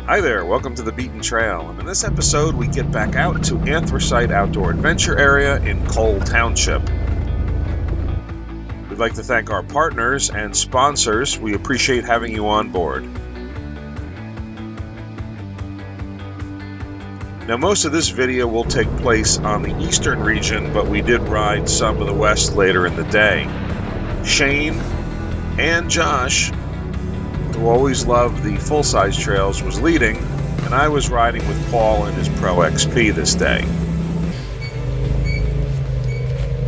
Hi there, welcome to the Beaten Trail, and in this episode we get back out to Anthracite Outdoor Adventure Area in Cole Township. We'd like to thank our partners and sponsors. We appreciate having you on board. Now most of this video will take place on the eastern region, but we did ride some of the west later in the day. Shane and Josh, who always loved the full-size trails, was leading, and I was riding with Paul and his Pro XP this day.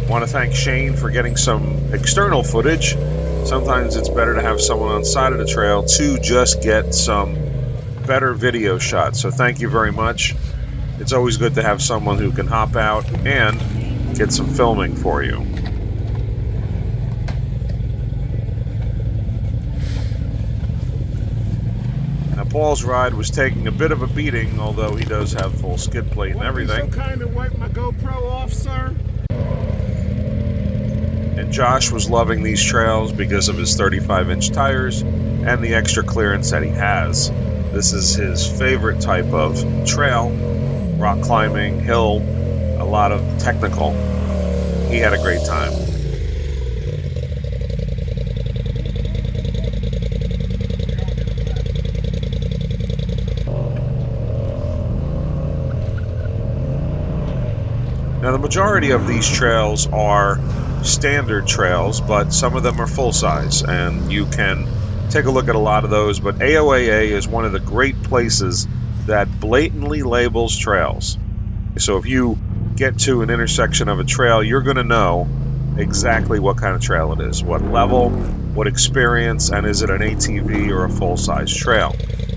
I want to thank Shane for getting some external footage. Sometimes it's better to have someone on the side of the trail to just get some better video shots, so thank you very much. It's always good to have someone who can hop out and get some filming for you. Paul's ride was taking a bit of a beating, although he does have full skid plate and everything. Be so kind to wipe my GoPro off, sir? And Josh was loving these trails because of his 35-inch tires and the extra clearance that he has. This is his favorite type of trail, rock climbing, hill, a lot of technical. He had a great time. Now, the majority of these trails are standard trails, but some of them are full-size, and you can take a look at a lot of those, but AOAA is one of the great places that blatantly labels trails. So if you get to an intersection of a trail, you're going to know exactly what kind of trail it is, what level, what experience, and is it an ATV or a full-size trail.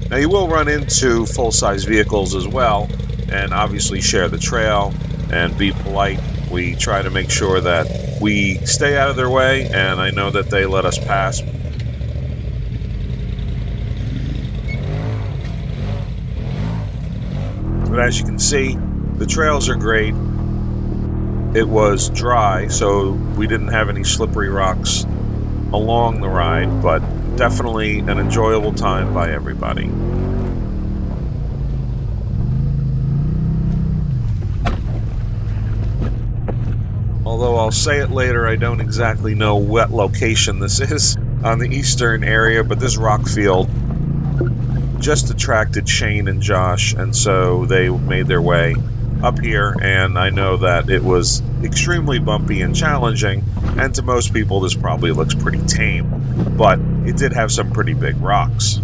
Now, you will run into full-size vehicles as well, and obviously share the trail and be polite. We try to make sure that we stay out of their way, and I know that they let us pass. But as you can see, the trails are great. It was dry, so we didn't have any slippery rocks along the ride, but definitely an enjoyable time by everybody. Although I'll say it later, I don't exactly know what location this is on the eastern area, but this rock field just attracted Shane and Josh, and so they made their way up here, and I know that it was extremely bumpy and challenging, and to most people this probably looks pretty tame, but it did have some pretty big rocks.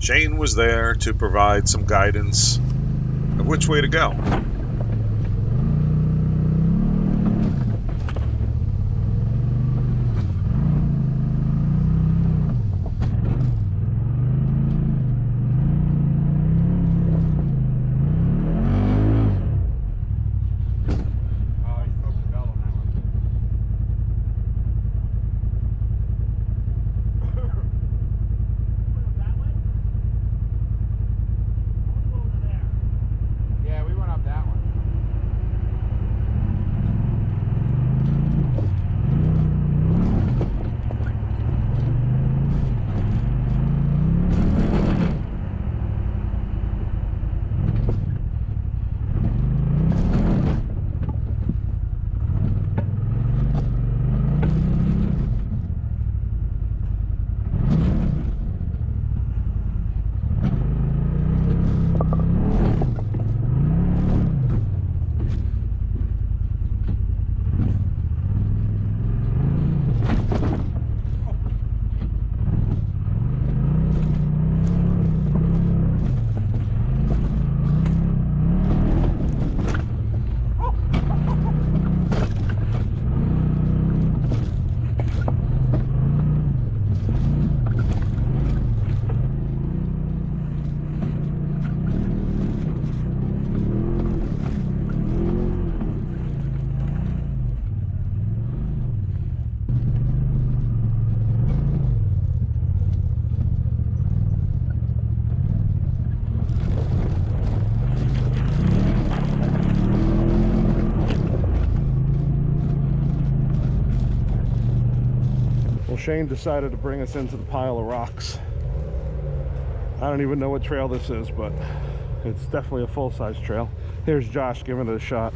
Shane was there to provide some guidance of which way to go. Yeah, we went up that one. Shane decided to bring us into the pile of rocks. I don't even know what trail this is, but it's definitely a full-size trail. Here's Josh giving it a shot.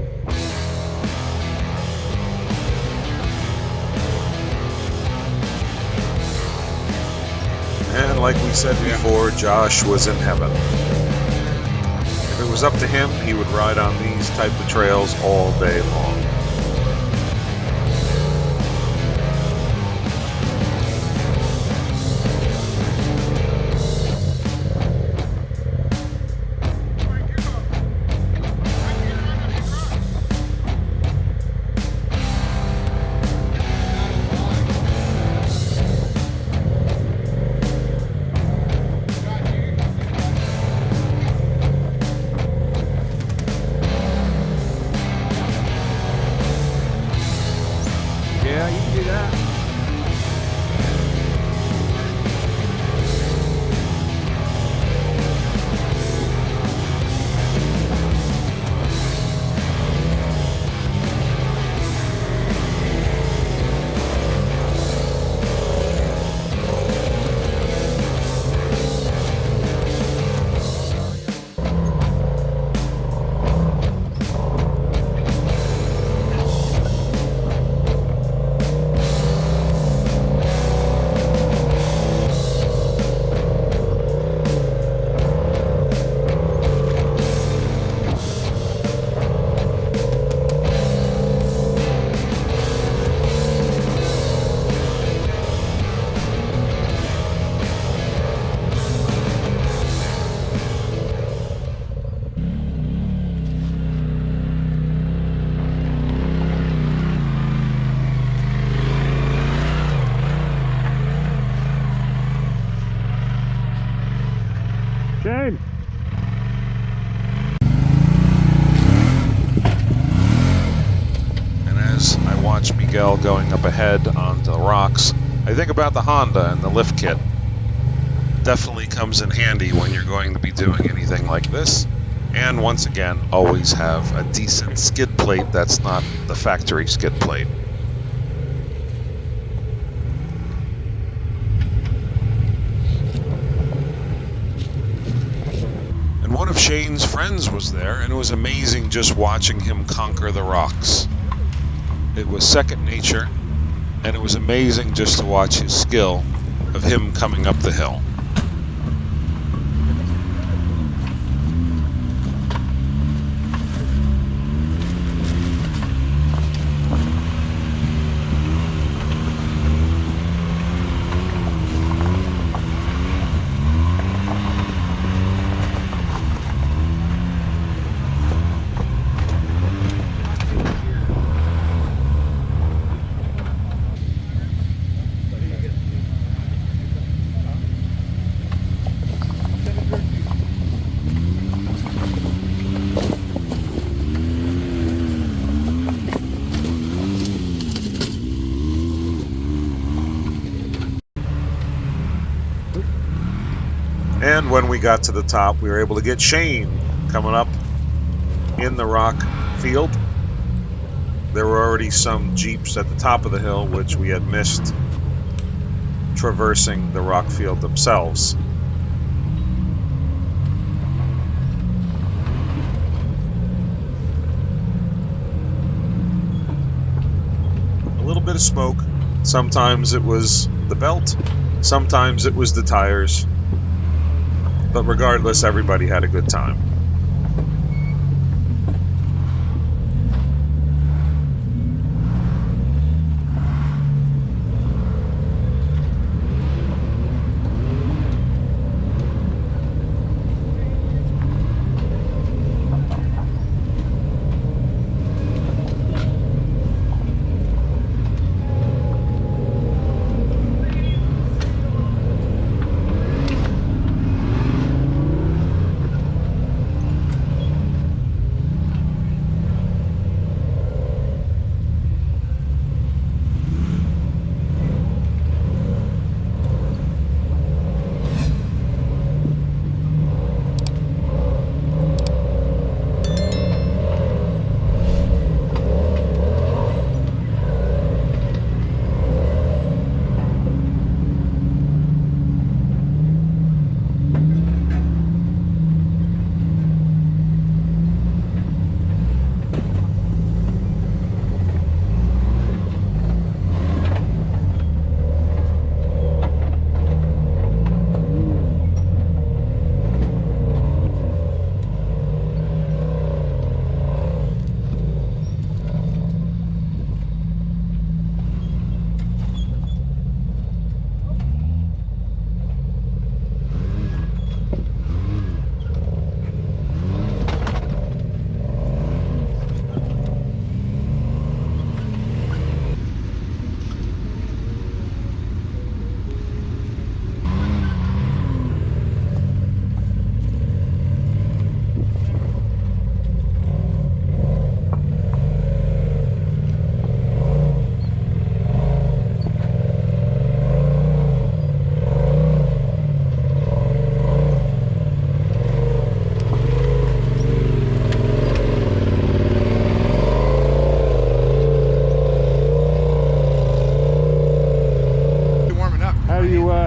And like we said before, Josh was in heaven. If it was up to him, he would ride on these type of trails all day long. Yeah, you can do that. Shane! And as I watch Miguel going up ahead onto the rocks, I think about the Honda and the lift kit. Definitely comes in handy when you're going to be doing anything like this. And once again, always have a decent skid plate that's not the factory skid plate. And one of Shane's friends was there, and it was amazing just watching him conquer the rocks. It was second nature, and it was amazing just to watch his skill of him coming up the hill. And when we got to the top, we were able to get Shane coming up in the rock field. There were already some Jeeps at the top of the hill, which we had missed traversing the rock field themselves. A little bit of smoke. Sometimes it was the belt, sometimes it was the tires. But regardless, everybody had a good time.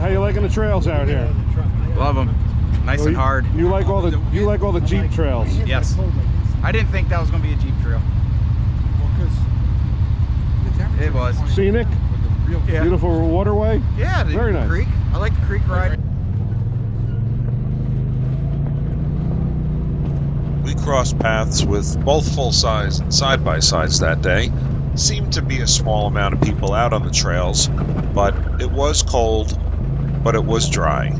How you liking the trails out here? Love them. Nice So and hard. You like all the Jeep trails? Yes. I didn't think that was going to be a Jeep trail. It was. Scenic? Yeah. Beautiful waterway? Yeah, Very nice. Creek. I like the creek ride. We crossed paths with both full-size and side-by-sides that day. Seemed to be a small amount of people out on the trails, but it was cold, but it was dry.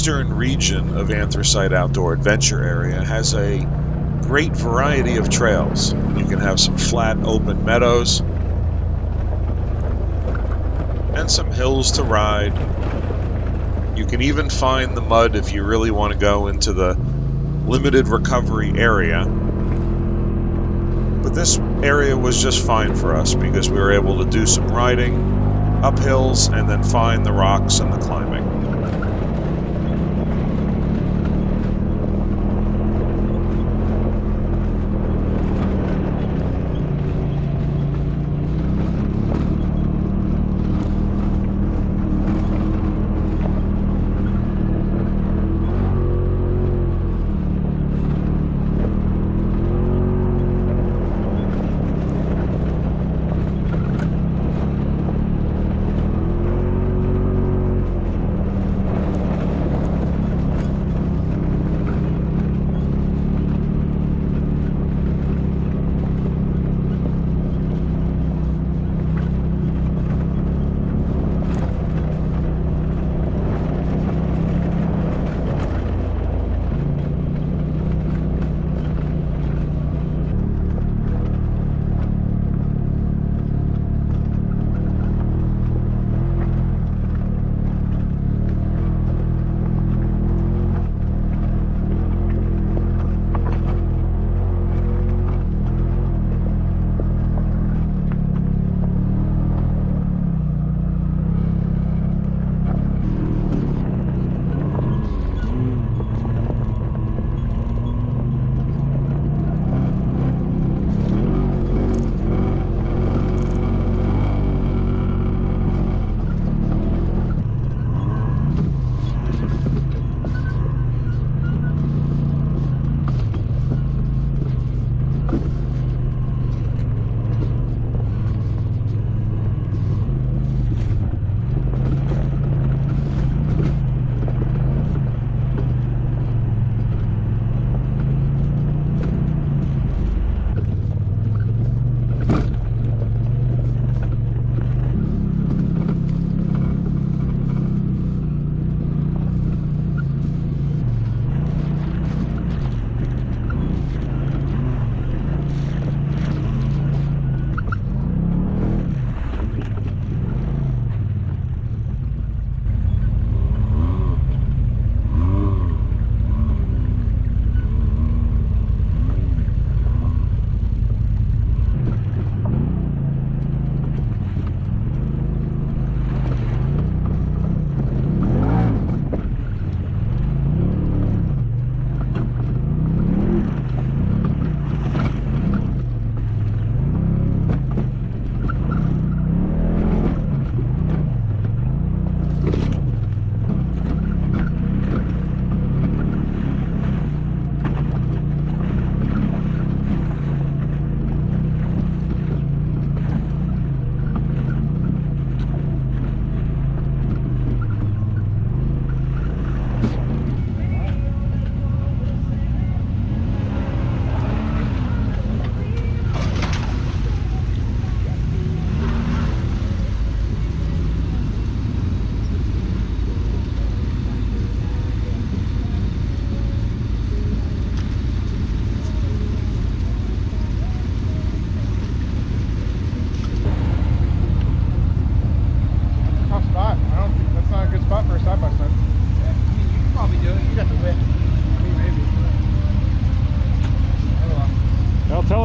Eastern region of Anthracite Outdoor Adventure Area has a great variety of trails. You can have some flat open meadows and some hills to ride. You can even find the mud if you really want to go into the limited recovery area. But this area was just fine for us because we were able to do some riding up hills and then find the rocks and the climbing.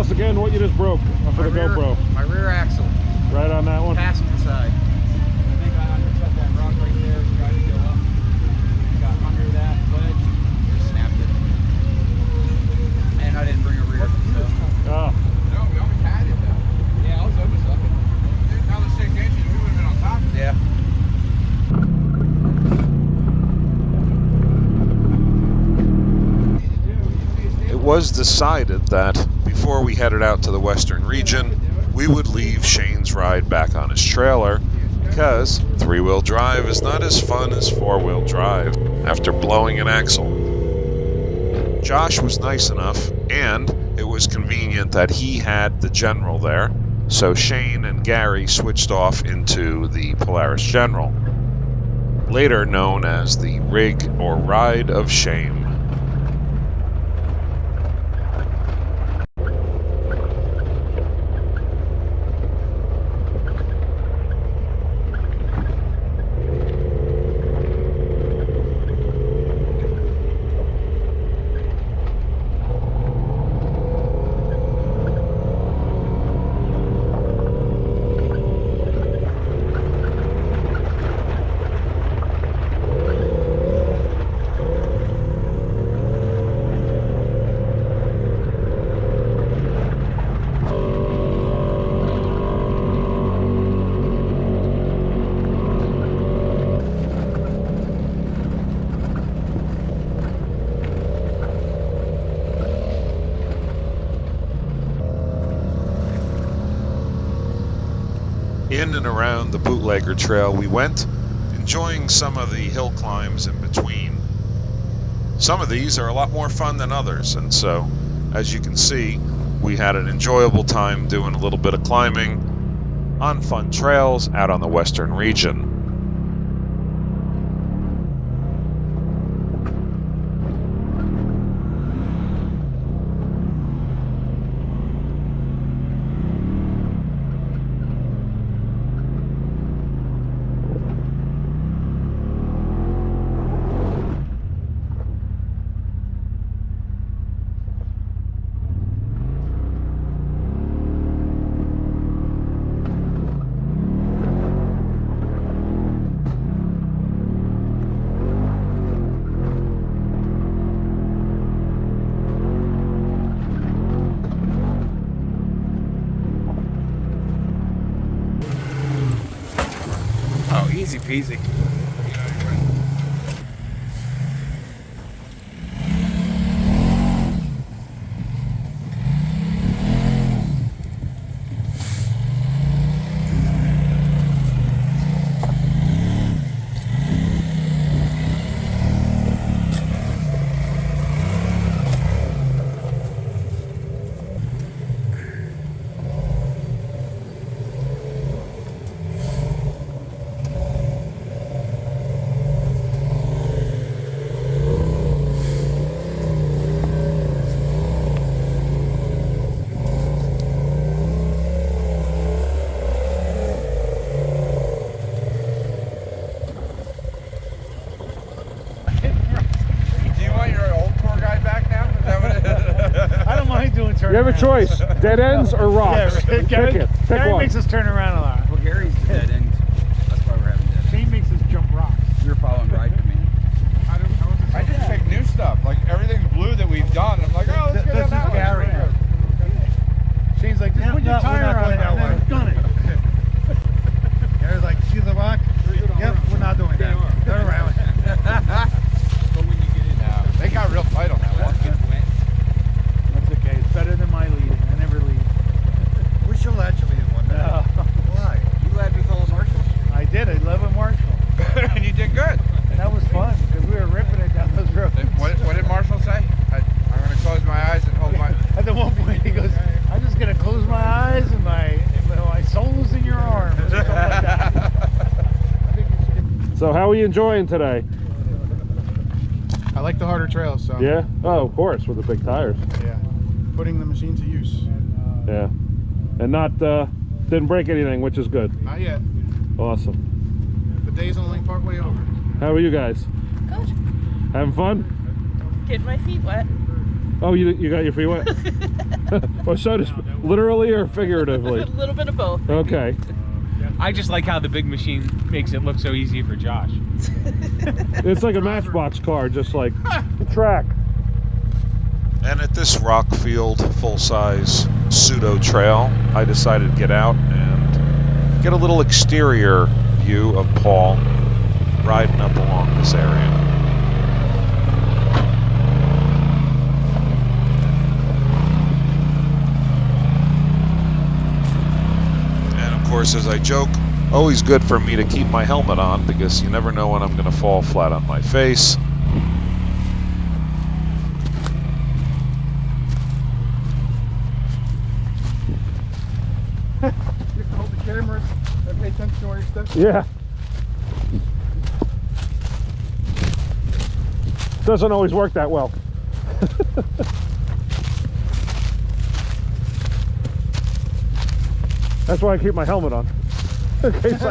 us again what you just broke for the GoPro. My rear axle. Right on that one. Passenger side. I think I undercut that rock right there. Tried to go up. Got under that ledge. Just snapped it. And I didn't bring a rear. So. Oh. No, we always had it though. Yeah, I was almost up it. Another 6 inches, we would have been on top. Yeah. It was decided that before we headed out to the western region, we would leave Shane's ride back on his trailer because 3-wheel drive is not as fun as 4-wheel drive after blowing an axle. Josh was nice enough, and it was convenient that he had the General there, so Shane and Gary switched off into the Polaris General, later known as the Rig or Ride of Shame. In and around the Bootlegger Trail we went, enjoying some of the hill climbs in between. Some of these are a lot more fun than others, and so, as you can see, we had an enjoyable time doing a little bit of climbing on fun trails out on the western region. Oh, easy peasy. You have a choice: dead ends or rocks. Pick it. Gary one. makes us turn around a lot. Well, Gary's the dead end. That's why we're having dead. Shane makes us jump rocks. You're following ride command. I just pick new stuff. Like everything's blue that we've done. I'm like, oh, let's get on that Gary. one. Shane's like, just put your tire on it and then gun it. Gary's like, see the rock? Yep, we're not doing that. Turn around. But when you get in, they got real tight on that one. That's okay. It's better than my leading. I never lead. We should actually lead one day. No. Why? You led me full Marshall. I did. I love a Marshall. And you did good. And that was fun because we were ripping it down those roads. What did Marshall say? I'm going to close my eyes and hold my... At the one point he goes, I'm just going to close my eyes and my soul's in your arms. Or something like that. So how are you enjoying today? I like the harder trails, so Yeah? Oh, of course, with the big tires. yeah. Putting the machine to use. Yeah. And not, didn't break anything, which is good. Not yet. Awesome. The day's only part way over. How are you guys? Good. Having fun? Getting my feet wet. Oh, you got your feet wet? Well, so to literally or figuratively? A little bit of both. Okay. I just like how the big machine makes it look so easy for Josh. It's like a Matchbox car, just like track. And at this Rockfield full-size pseudo trail, I decided to get out and get a little exterior view of Paul riding up along this area. And of course, as I joke, always good for me to keep my helmet on because you never know when I'm going to fall flat on my face. You have to hold the camera and pay attention to all your stuff. Yeah. Doesn't always work that well. That's why I keep my helmet on. In case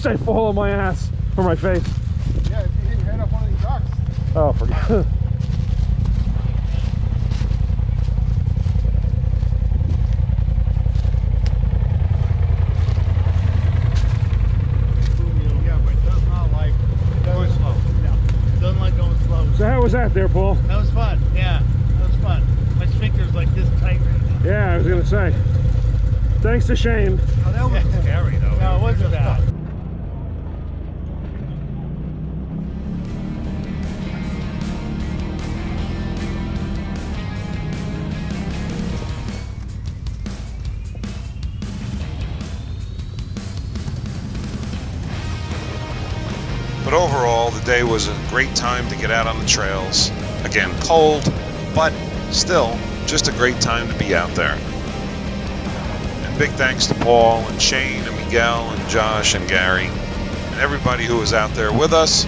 I fall on my ass or my face. Yeah, if you hit your head up one of these rocks. Oh, forget. Yeah, but it does not like going slow. No, it doesn't like going slow. So how was that there, Paul? That was fun. Yeah, that was fun. My sphincter's like this tight right now. Yeah, I was gonna say. Thanks to Shane. Oh, that was scary though. No, it wasn't bad. But overall, the day was a great time to get out on the trails. Again, cold, but still just a great time to be out there. And big thanks to Paul and Shane and Miguel and Josh and Gary and everybody who was out there with us,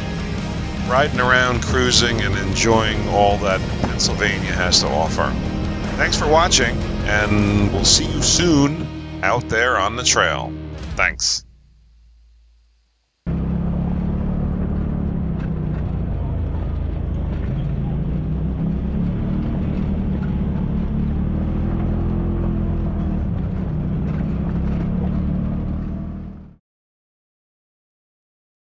riding around, cruising, and enjoying all that Pennsylvania has to offer. Thanks for watching, and we'll see you soon out there on the trail. Thanks.